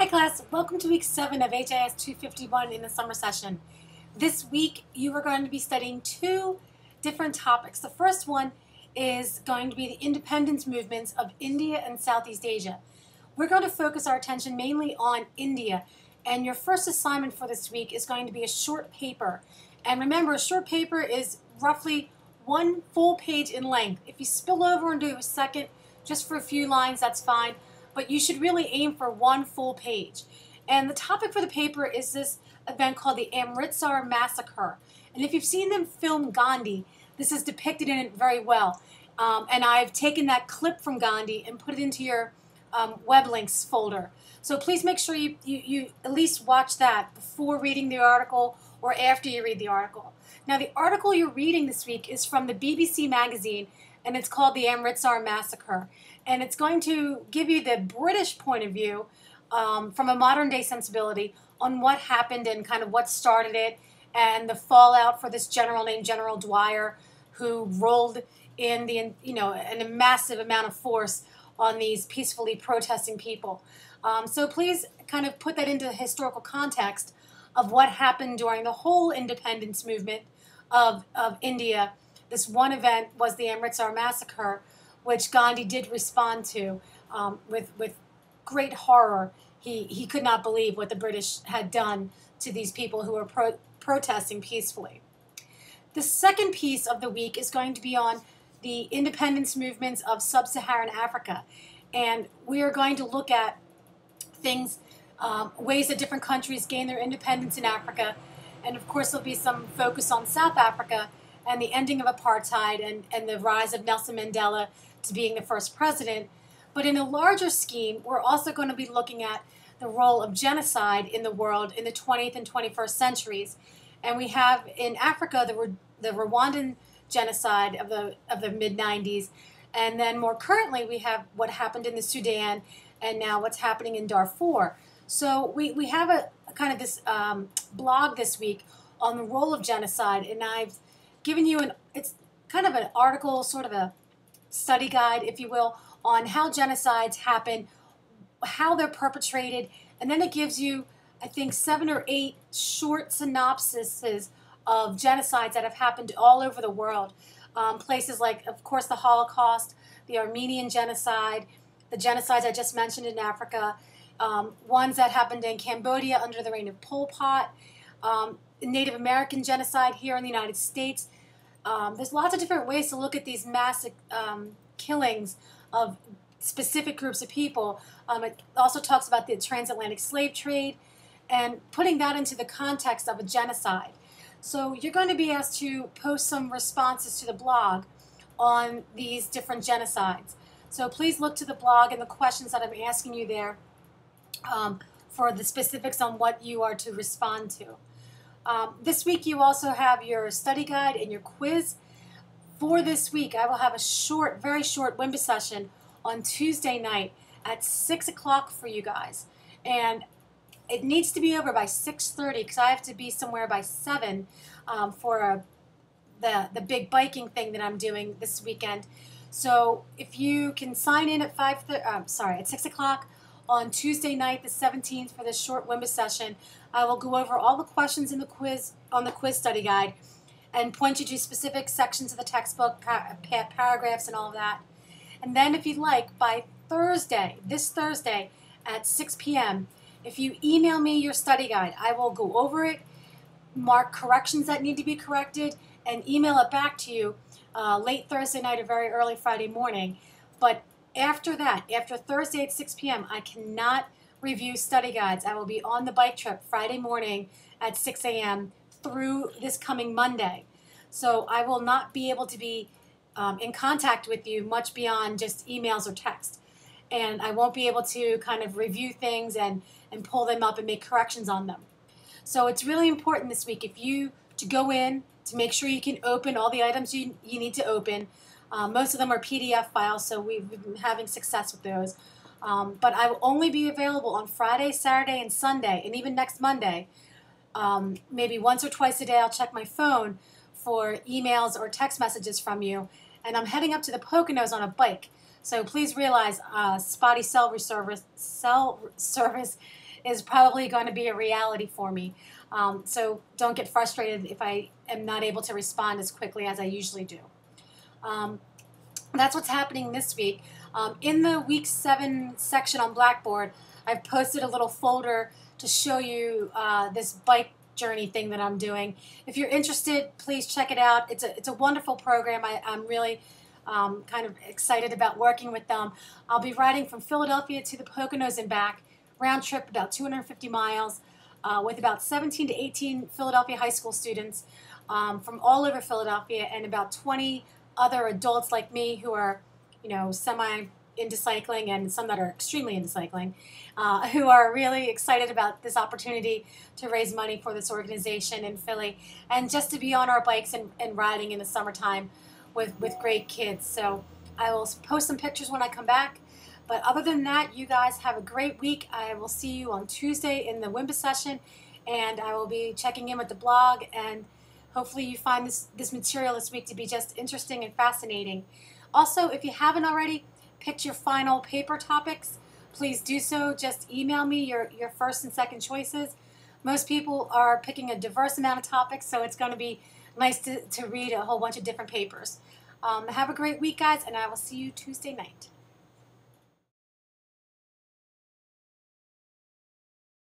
Hi class, welcome to week 7 of HIS 251 in the summer session. This week you are going to be studying two different topics. The first one is going to be the independence movements of India and Southeast Asia. We're going to focus our attention mainly on India, and your first assignment for this week is going to be a short paper. And remember, a short paper is roughly one full page in length. If you spill over and do a second just for a few lines, that's fine. But you should really aim for one full page. And the topic for the paper is this event called the Amritsar Massacre. And if you've seen them film Gandhi, this is depicted in it very well. And I've taken that clip from Gandhi and put it into your web links folder. So please make sure you at least watch that before reading the article or after you read the article. Now, the article you're reading this week is from the BBC magazine, and it's called the Amritsar Massacre. And it's going to give you the British point of view from a modern day sensibility on what happened and kind of what started it and the fallout for this general named General Dwyer, who rolled in a massive amount of force on these peacefully protesting people. So please kind of put that into the historical context of what happened during the whole independence movement of India. This one event was the Amritsar Massacre, which Gandhi did respond to with great horror. He could not believe what the British had done to these people who were protesting peacefully. The second piece of the week is going to be on the independence movements of sub-Saharan Africa. And we are going to look at things, ways that different countries gain their independence in Africa. And of course, there'll be some focus on South Africa and the ending of apartheid and the rise of Nelson Mandela to being the first president. But in a larger scheme, we're also going to be looking at the role of genocide in the world in the 20th and 21st centuries. And we have in Africa the Rwandan genocide of the mid-90s. And then more currently, we have what happened in the Sudan and now what's happening in Darfur. So we have a kind of this blog this week on the role of genocide. And I've given you it's kind of an article, sort of a study guide, if you will, on how genocides happen, how they're perpetrated, and then it gives you, I think, 7 or 8 short synopsises of genocides that have happened all over the world. Places like, of course, the Holocaust, the Armenian genocide, the genocides I just mentioned in Africa, ones that happened in Cambodia under the reign of Pol Pot, Native American genocide here in the United States. There's lots of different ways to look at these massive killings of specific groups of people. It also talks about the transatlantic slave trade and putting that into the context of a genocide. So you're going to be asked to post some responses to the blog on these different genocides. So please look to the blog and the questions that I'm asking you there for the specifics on what you are to respond to. This week you also have your study guide and your quiz. For this week, I will have a very short WIMBA session on Tuesday night at 6 o'clock for you guys. And it needs to be over by 6:30 because I have to be somewhere by 7 for the big biking thing that I'm doing this weekend. So if you can sign in at at 6 o'clock on Tuesday night, the 17th, for this short WIMBA session, I will go over all the questions in the quiz on the quiz study guide and point you to specific sections of the textbook, paragraphs, and all of that. And then if you'd like, by this Thursday at 6 p.m., if you email me your study guide, I will go over it, mark corrections that need to be corrected, and email it back to you late Thursday night or very early Friday morning. But after that, after Thursday at 6 p.m., I cannot review study guides. I will be on the bike trip Friday morning at 6 a.m. through this coming Monday. So I will not be able to be in contact with you much beyond just emails or text. And I won't be able to kind of review things and pull them up and make corrections on them. So it's really important this week to go in, to make sure you can open all the items you need to open. Most of them are PDF files, so we've been having success with those. But I will only be available on Friday, Saturday, and Sunday, and even next Monday. Maybe once or twice a day I'll check my phone for emails or text messages from you. And I'm heading up to the Poconos on a bike. So please realize spotty cell service is probably going to be a reality for me. So don't get frustrated if I am not able to respond as quickly as I usually do. That's what's happening this week. In the week 7 section on Blackboard, I've posted a little folder to show you this bike journey thing that I'm doing. If you're interested, please check it out. It's a wonderful program. I'm really kind of excited about working with them. I'll be riding from Philadelphia to the Poconos and back, round trip about 250 miles, with about 17 to 18 Philadelphia high school students from all over Philadelphia, and about 20 other adults like me who are, semi into cycling, and some that are extremely into cycling, who are really excited about this opportunity to raise money for this organization in Philly, and just to be on our bikes and riding in the summertime with great kids. So I will post some pictures when I come back. But other than that, you guys have a great week. I will see you on Tuesday in the WIMBA session, and I will be checking in with the blog, and hopefully you find this material this week to be just interesting and fascinating. Also, if you haven't already picked your final paper topics, please do so. Just email me your first and second choices. Most people are picking a diverse amount of topics, so it's going to be nice to read a whole bunch of different papers. Have a great week, guys, and I will see you Tuesday night.